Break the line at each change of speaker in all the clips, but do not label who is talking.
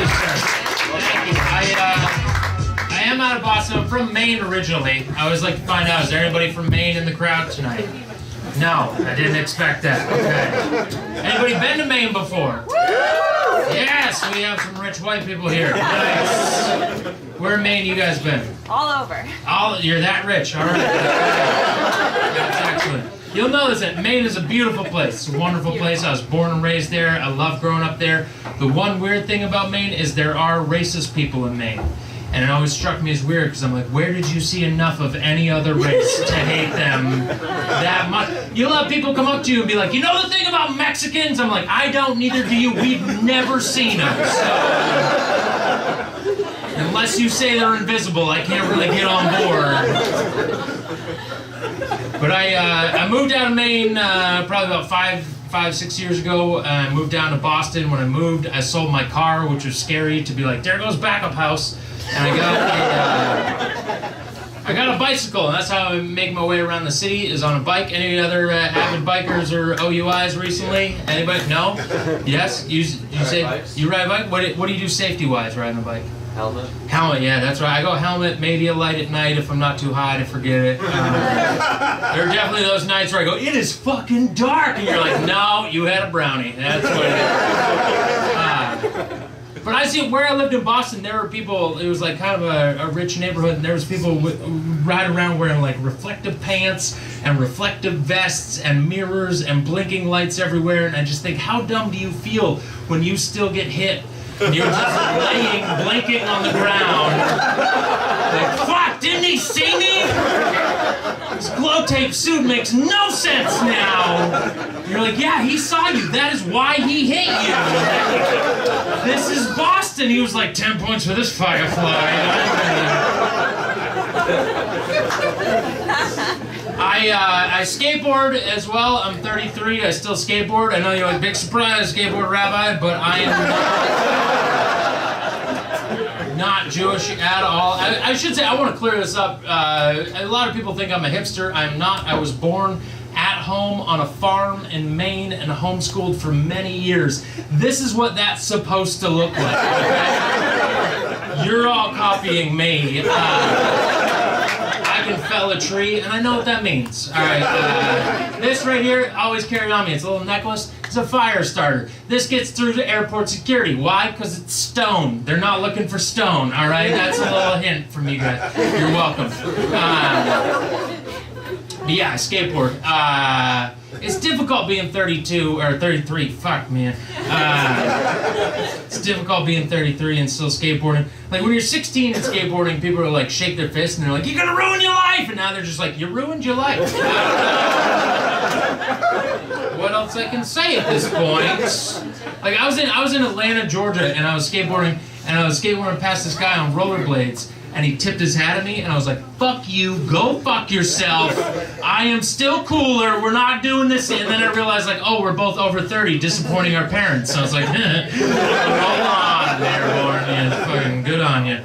Thank you. I am out of Boston. I'm from Maine originally. I always like to find out, is there anybody from Maine in the crowd tonight? No, I didn't expect that. Okay. Anybody been to Maine before? Yes, we have some rich white people here. Nice. Where in Maine you guys been?
All over.
You're that rich, all right. That's excellent. You'll notice that Maine is a beautiful place. It's a wonderful place. I was born and raised there. I love growing up there. The one weird thing about Maine is there are racist people in Maine. And it always struck me as weird because I'm like, where did you see enough of any other race to hate them that much? You'll have people come up to you and be like, you know the thing about Mexicans? I'm like, I don't, neither do you. We've never seen them. So, unless you say they're invisible, I can't really get on board. But I moved out of Maine probably about 5-6 years ago. I moved down to Boston. When I moved, I sold my car, which was scary to be like, there goes backup house. And I got a bicycle, and that's how I make my way around the city, is on a bike. Any other avid bikers or OUIs recently? Anybody? No? Yes? You say you ride a bike? What do you do safety-wise riding a bike?
Helmet.
Helmet, yeah, that's right. I go helmet, maybe a light at night if I'm not too high to forget it. There are definitely those nights where I go, it is fucking dark, and you're like, no, you had a brownie. That's what it is. But I see where I lived in Boston, there were people, it was like kind of a rich neighborhood, and there was people riding around wearing like reflective pants and reflective vests and mirrors and blinking lights everywhere, and I just think, how dumb do you feel when you still get hit and you're just laying, blinking on the ground? Like, fuck, didn't he see me? This glow tape suit makes no sense now. You're like, yeah, he saw you. That is why he hit you. This is Boston. He was like, 10 points for this firefly. I skateboard as well. I'm 33. I still skateboard. I know you're like, big surprise, skateboard rabbi, but I am not Jewish at all. I should say, I want to clear this up. A lot of people think I'm a hipster. I'm not. I was born at home on a farm in Maine and homeschooled for many years. This is what that's supposed to look like, okay? You're all copying me. I can fell a tree, and I know what that means. All right, this right here, I always carry on me. It's a little necklace. It's a fire starter. This gets through to airport security. Why? Because it's stone. They're not looking for stone, all right? That's a little hint from you guys. You're welcome. But yeah, I skateboard. It's difficult being 32, or 33, fuck man. It's difficult being 33 and still skateboarding. Like when you're 16 and skateboarding, people are like, shake their fists and they're like, you're gonna ruin your life! And now they're just like, you ruined your life. What else I can say at this point? Like I was in Atlanta, Georgia, and I was skateboarding past this guy on rollerblades. And he tipped his hat at me, and I was like, fuck you, go fuck yourself. I am still cooler, we're not doing this. And then I realized, like, oh, we're both over 30, disappointing our parents. So I was like, hold on there, Lauren, yeah, fucking good on you.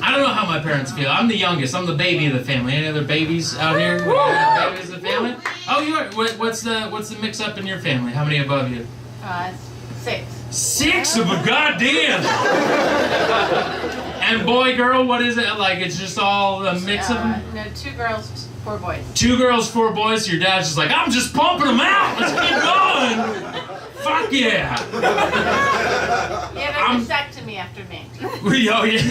I don't know how my parents feel. I'm the youngest, I'm the baby of the family. Any other babies out here? Babies of the family? Oh, you are. What's the mix-up in your family? How many above you?
6.
6 of a goddamn! And boy, girl, what is it? Like, it's just all a mix of them?
No, 2 girls, 4 boys.
2 girls, 4 boys. Your dad's just like, I'm just pumping them out. Let's keep going. Fuck yeah.
You have a vasectomy after me.
Oh, yeah.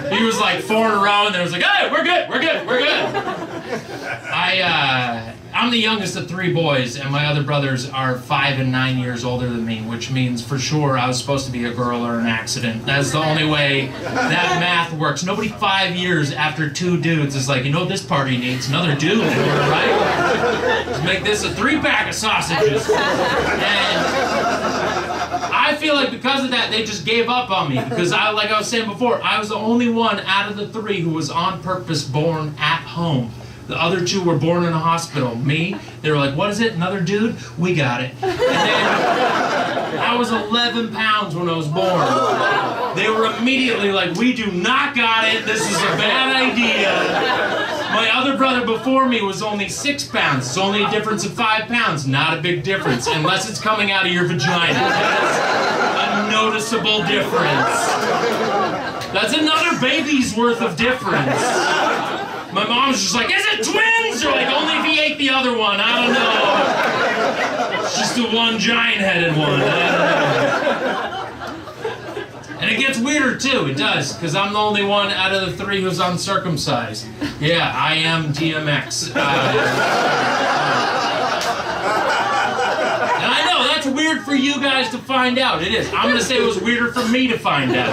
He was like 4 in a row, and then it was like, hey, we're good. I'm the youngest of 3 boys, and my other brothers are 5 and 9 years older than me, which means for sure I was supposed to be a girl or an accident. That's the only way that math works. Nobody 5 years after 2 dudes is like, you know what this party needs? Another dude, right? Let's make this a 3-pack of sausages. And I feel like because of that, they just gave up on me. Because like I was saying before, I was the only one out of the 3 who was on purpose born at home. The other 2 were born in a hospital. Me, they were like, what is it? Another dude? We got it. And then I was 11 pounds when I was born. They were immediately like, we do not got it. This is a bad idea. My other brother before me was only 6 pounds. It's only a difference of 5 pounds. Not a big difference, unless it's coming out of your vagina. That's a noticeable difference. That's another baby's worth of difference. My mom's just like, is it twins? Or like, only if he ate the other one. I don't know. It's just the one giant-headed one. I don't know. And it gets weirder too, it does, because I'm the only one out of the 3 who's uncircumcised. Yeah, I am DMX. And I know, that's weird for you guys to find out. It is. I'm going to say it was weirder for me to find out.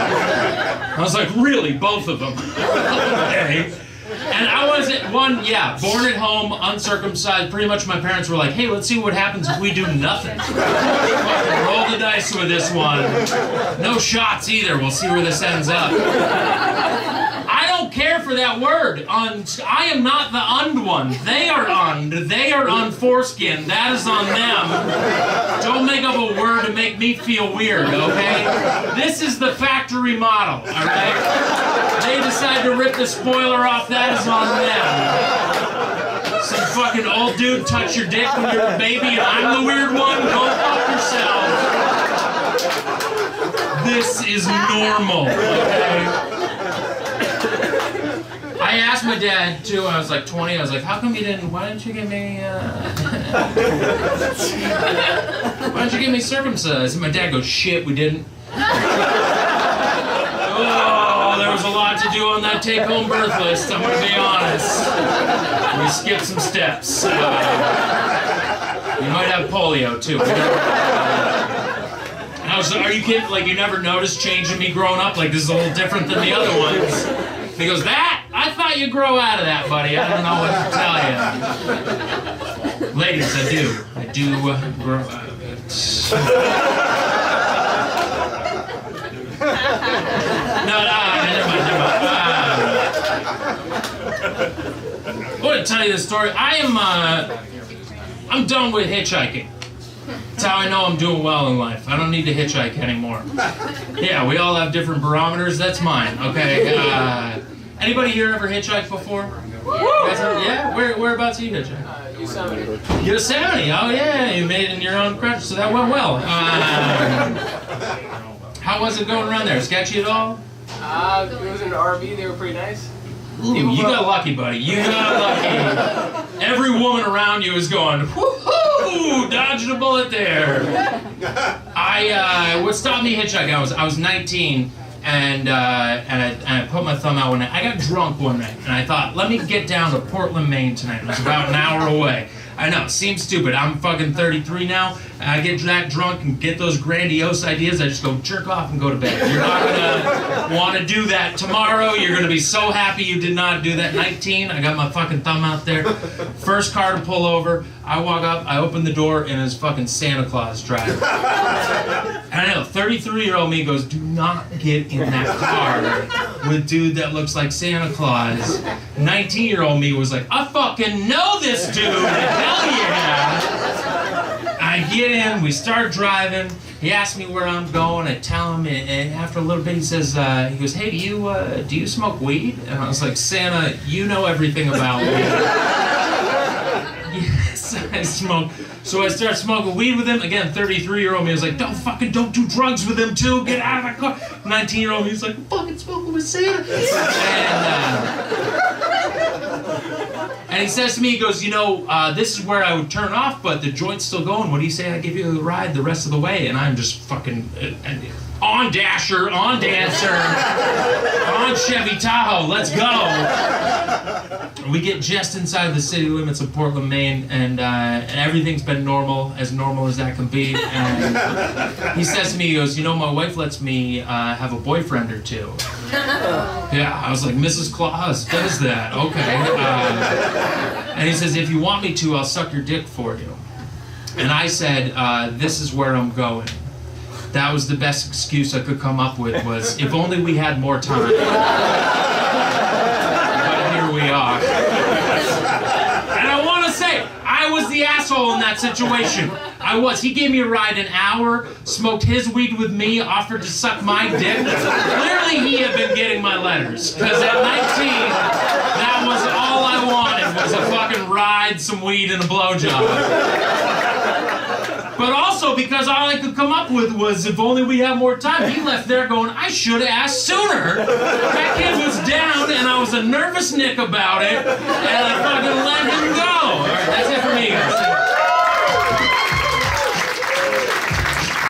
I was like, really? Both of them? Okay. And I wasn't one, yeah, born at home, uncircumcised. Pretty much my parents were like, hey, let's see what happens if we do nothing. Roll the dice with this one. No shots either. We'll see where this ends up. I don't care for that word. I am not the und one. They are und. They are on foreskin. That is on them. Don't make up a word to make me feel weird, okay? This is the factory model, all right? They decide to rip the spoiler off. That is on them. Some fucking old dude touch your dick when you're a baby and I'm the weird one? Go fuck yourself. This is normal, okay? I asked my dad too when I was like 20, I was like, how come you didn't, why didn't you get me, why didn't you get me circumcised? And my dad goes, shit, we didn't. Oh, there was a lot to do on that take-home birth list, I'm gonna be honest. We skipped some steps. You might have polio too. And I was like, are you kidding? Like, you never noticed change in me growing up? Like, this is a little different than the other ones. He goes, that? I thought you'd grow out of that, buddy. I don't know what to tell you. Ladies, I do. I do grow out of it. I want to tell you this story. I'm done with hitchhiking. That's how I know I'm doing well in life. I don't need to hitchhike anymore. Yeah, we all have different barometers. That's mine. Okay. Anybody here ever hitchhiked before? Yeah. Whereabouts are you hitchhiking?
Yosemite.
Yosemite. Oh yeah, you made it in your own crutch, so that went well. How was it going around there? Sketchy at all?
It was in an RV. They were pretty nice.
Ooh, you got lucky, buddy. You got lucky. Every woman around you is going, whoo-hoo, dodged a bullet there. What stopped me hitchhiking, I was 19, and I put my thumb out one night. I got drunk one night, and I thought, let me get down to Portland, Maine tonight. It was about an hour away. I know, seems stupid. I'm fucking 33 now, and I get that drunk and get those grandiose ideas. I just go jerk off and go to bed. You're not gonna want to do that tomorrow. You're gonna be so happy you did not do that. 19, I got my fucking thumb out there. First car to pull over. I walk up, I open the door, and it's fucking Santa Claus driving. And I know, 33-year-old me goes, do not get in that car with a dude that looks like Santa Claus. 19-year-old me was like, I fucking know this dude. Hell yeah! I get in, we start driving. He asks me where I'm going. I tell him, and after a little bit, he says, he goes, hey, do you smoke weed? And I was like, Santa, you know everything about weed. Yes, I smoke. So I start smoking weed with him. Again, 33-year-old me was like, don't do drugs with him too. Get out of the car. 19-year-old me was like, fucking smoking with Santa. And he says to me, he goes, this is where I would turn off, but the joint's still going. What do you say I give you a ride the rest of the way? And I'm just fucking on Dasher, on Dancer, on Chevy Tahoe, let's go. We get just inside the city limits of Portland, Maine, and everything's been normal as that can be. And he says to me, he goes, my wife lets me have a boyfriend or two. Yeah, I was like, Mrs. Claus does that, okay. And he says, if you want me to, I'll suck your dick for you. And I said, this is where I'm going. That was the best excuse I could come up with, was if only we had more time. But here we are. And I want to say, I was the asshole in that situation. I was. He gave me a ride an hour, smoked his weed with me, offered to suck my dick. Clearly he had been getting my letters, because at 19, that was all I wanted. as a fucking ride, some weed, and a blowjob. But also because all I could come up with was, if only we had more time. He left there going, I should have asked sooner. That kid was down, and I was a nervous Nick about it, and I fucking let him go. All right, that's it for me.